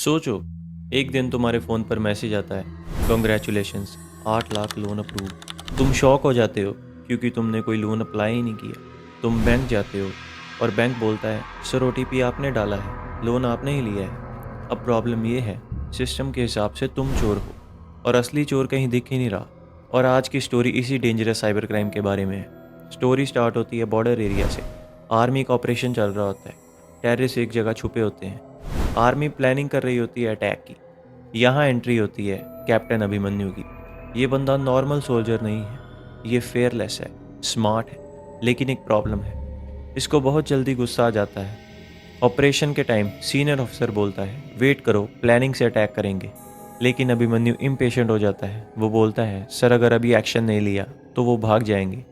सोचो, एक दिन तुम्हारे फ़ोन पर मैसेज आता है, कॉन्ग्रेचुलेशंस, 8 लाख लोन अप्रूव। तुम शॉक हो जाते हो क्योंकि तुमने कोई लोन अप्लाई ही नहीं किया। तुम बैंक जाते हो और बैंक बोलता है, सर ओटीपी आपने डाला है, लोन आपने ही लिया है। अब प्रॉब्लम ये है, सिस्टम के हिसाब से तुम चोर हो और असली चोर कहीं दिख ही नहीं रहा। और आज की स्टोरी इसी डेंजरस साइबर क्राइम के बारे में है। स्टोरी स्टार्ट होती है बॉर्डर एरिया से। आर्मी का ऑपरेशन चल रहा होता है। टेररिस्ट एक जगह छुपे होते हैं। आर्मी प्लानिंग कर रही होती है अटैक की। यहाँ एंट्री होती है कैप्टन अभिमन्यु की। ये बंदा नॉर्मल सोल्जर नहीं है, ये फेयरलेस है, स्मार्ट है, लेकिन एक प्रॉब्लम है, इसको बहुत जल्दी गुस्सा आ जाता है। ऑपरेशन के टाइम सीनियर ऑफिसर बोलता है, वेट करो, प्लानिंग से अटैक करेंगे। लेकिन अभिमन्यु इम्पेशेंट हो जाता है। वो बोलता है, सर अगर अभी एक्शन नहीं लिया तो वो भाग जाएंगे,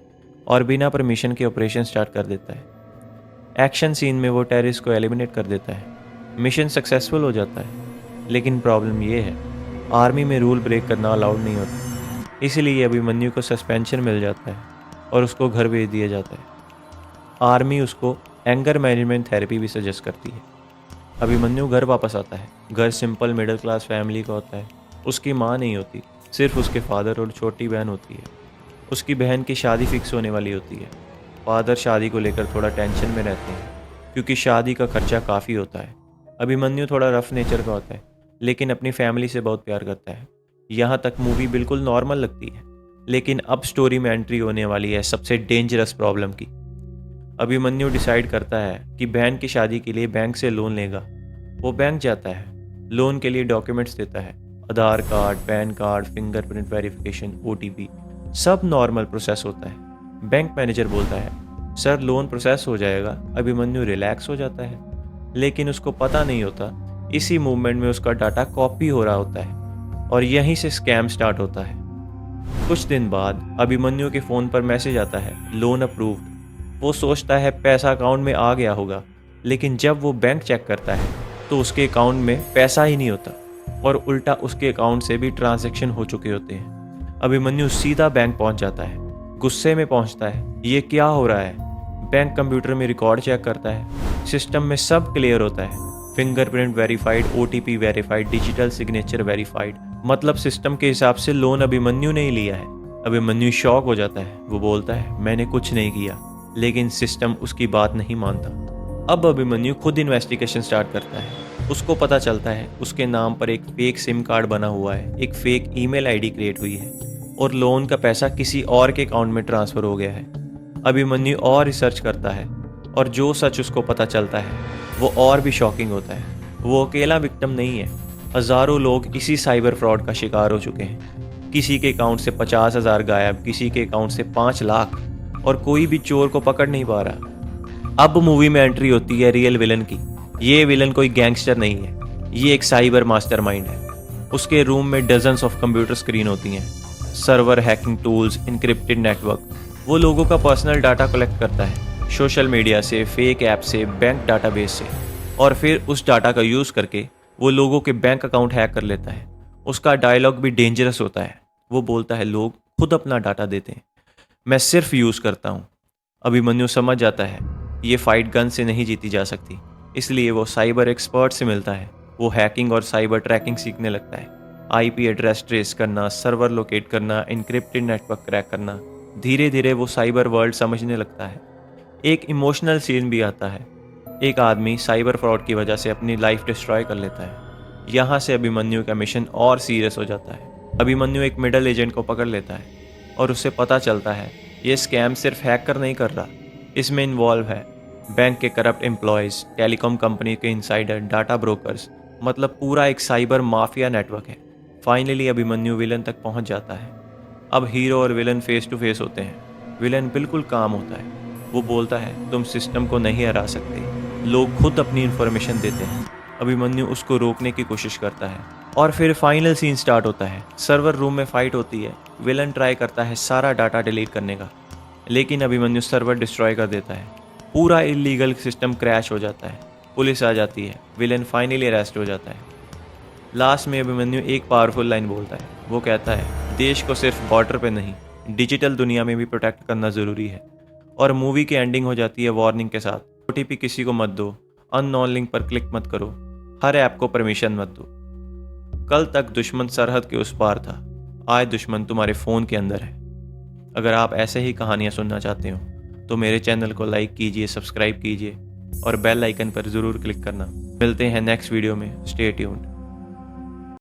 और बिना परमिशन के ऑपरेशन स्टार्ट कर देता है। एक्शन सीन में वो टेररिस्ट को एलिमिनेट कर देता है। मिशन सक्सेसफुल हो जाता है। लेकिन प्रॉब्लम ये है, आर्मी में रूल ब्रेक करना अलाउड नहीं होता। इसीलिए अभिमन्यु को सस्पेंशन मिल जाता है और उसको घर भेज दिया जाता है। आर्मी उसको एंगर मैनेजमेंट थेरेपी भी सजेस्ट करती है। अभिमन्यु घर वापस आता है। घर सिंपल मिडिल क्लास फैमिली का होता है। उसकी माँ नहीं होती, सिर्फ उसके फादर और छोटी बहन होती है। उसकी बहन की शादी फिक्स होने वाली होती है। फादर शादी को लेकर थोड़ा टेंशन में रहते हैं क्योंकि शादी का खर्चा काफ़ी होता है। अभिमन्यु थोड़ा रफ नेचर का होता है, लेकिन अपनी फैमिली से बहुत प्यार करता है। यहाँ तक मूवी बिल्कुल नॉर्मल लगती है, लेकिन अब स्टोरी में एंट्री होने वाली है सबसे डेंजरस प्रॉब्लम की। अभिमन्यु डिसाइड करता है कि बहन की शादी के लिए बैंक से लोन लेगा। वो बैंक जाता है, लोन के लिए डॉक्यूमेंट्स देता है, Aadhaar card, PAN card, fingerprint verification, OTP, सब नॉर्मल प्रोसेस होता है। बैंक मैनेजर बोलता है, सर लोन प्रोसेस हो जाएगा। अभिमन्यु रिलैक्स हो जाता है, लेकिन उसको पता नहीं होता इसी मूवमेंट में उसका डाटा कॉपी हो रहा होता है और यहीं से स्कैम स्टार्ट होता है। कुछ दिन बाद अभिमन्यु के फ़ोन पर मैसेज आता है, लोन अप्रूव्ड। वो सोचता है पैसा अकाउंट में आ गया होगा, लेकिन जब वो बैंक चेक करता है तो उसके अकाउंट में पैसा ही नहीं होता और उल्टा उसके अकाउंट से भी ट्रांजैक्शन हो चुके होते हैं। अभिमन्यु सीधा बैंक पहुंच जाता है, गुस्से में पहुंचता है, ये क्या हो रहा है। बैंक कंप्यूटर में रिकॉर्ड चेक करता है, सिस्टम में सब क्लियर होता है, fingerprint verified, OTP verified, digital signature verified, मतलब सिस्टम के हिसाब से लोन अभिमन्यु ने ही लिया है। अभिमन्यु शॉक हो जाता है। वो बोलता है, मैंने कुछ नहीं किया, लेकिन सिस्टम उसकी बात नहीं मानता। अब अभिमन्यु खुद इन्वेस्टिगेशन स्टार्ट करता है। उसको पता चलता है उसके नाम पर एक फेक सिम कार्ड बना हुआ है, एक फेक ईमेल आईडी क्रिएट हुई है और लोन का पैसा किसी और के अकाउंट में ट्रांसफ़र हो गया है। अभिमन्यु और रिसर्च करता है और जो सच उसको पता चलता है वो और भी शॉकिंग होता है। वो अकेला विक्टिम नहीं है, हज़ारों लोग इसी साइबर फ्रॉड का शिकार हो चुके हैं। किसी के अकाउंट से 50,000 गायब, किसी के अकाउंट से 5 लाख, और कोई भी चोर को पकड़ नहीं पा रहा। अब मूवी में एंट्री होती है रियल विलन की। ये विलन कोई गैंगस्टर नहीं है, ये एक साइबर मास्टरमाइंड है। उसके रूम में डजन्स ऑफ कंप्यूटर स्क्रीन होती हैं, server, hacking tools, encrypted network. वो लोगों का पर्सनल डाटा कलेक्ट करता है, सोशल मीडिया से, फेक ऐप से, बैंक डाटाबेस से, और फिर उस डाटा का यूज़ करके वो लोगों के बैंक अकाउंट हैक कर लेता है। उसका डायलॉग भी डेंजरस होता है। वो बोलता है, लोग खुद अपना डाटा देते हैं, मैं सिर्फ यूज़ करता हूँ। अभिमन्यु समझ जाता है ये फाइट गन से नहीं जीती जा सकती, इसलिए वो साइबर एक्सपर्ट से मिलता है। वो हैकिंग और साइबर ट्रैकिंग सीखने लगता है, आईपी एड्रेस ट्रेस करना, सर्वर लोकेट करना, इनक्रिप्टेड नेटवर्क क्रैक करना। धीरे धीरे वो साइबर वर्ल्ड समझने लगता है। एक इमोशनल सीन भी आता है। एक आदमी साइबर फ्रॉड की वजह से अपनी लाइफ डिस्ट्रॉय कर लेता है। यहाँ से अभिमन्यु का मिशन और सीरियस हो जाता है। अभिमन्यु एक मिडल एजेंट को पकड़ लेता है और उससे पता चलता है ये स्कैम सिर्फ हैकर नहीं कर रहा, इसमें इन्वॉल्व है बैंक के करप्ट एम्प्लॉयज़, टेलीकॉम कंपनी के इनसाइडर, डाटा ब्रोकर्स, मतलब पूरा एक साइबर माफिया नेटवर्क है। फाइनली अभिमन्यु विलन तक पहुंच जाता है। अब हीरो और विलन फेस टू फेस होते हैं। विलन बिल्कुल काम होता है। वो बोलता है, तुम सिस्टम को नहीं हरा सकते, लोग खुद अपनी इन्फॉर्मेशन देते हैं। अभिमन्यु उसको रोकने की कोशिश करता है और फिर फाइनल सीन स्टार्ट होता है। सर्वर रूम में फाइट होती है। विलन ट्राई करता है सारा डाटा डिलीट करने का, लेकिन अभिमन्यु सर्वर डिस्ट्रॉय कर देता है। पूरा इलीगल सिस्टम क्रैश हो जाता है। पुलिस आ जाती है। विलन फाइनली अरेस्ट हो जाता है। लास्ट में अभिमन्यु एक पावरफुल लाइन बोलता है। वो कहता है, देश को सिर्फ बॉर्डर पे नहीं, डिजिटल दुनिया में भी प्रोटेक्ट करना ज़रूरी है। और मूवी की एंडिंग हो जाती है वार्निंग के साथ, ओटीपी किसी को मत दो, अननोन लिंक पर क्लिक मत करो, हर ऐप को परमिशन मत दो। कल तक दुश्मन सरहद के उस पार था, आज दुश्मन तुम्हारे फ़ोन के अंदर है। अगर आप ऐसे ही कहानियाँ सुनना चाहते हो तो मेरे चैनल को लाइक कीजिए, सब्सक्राइब कीजिए और बेल आइकन पर ज़रूर क्लिक करना। मिलते हैं नेक्स्ट वीडियो में। Stay tuned.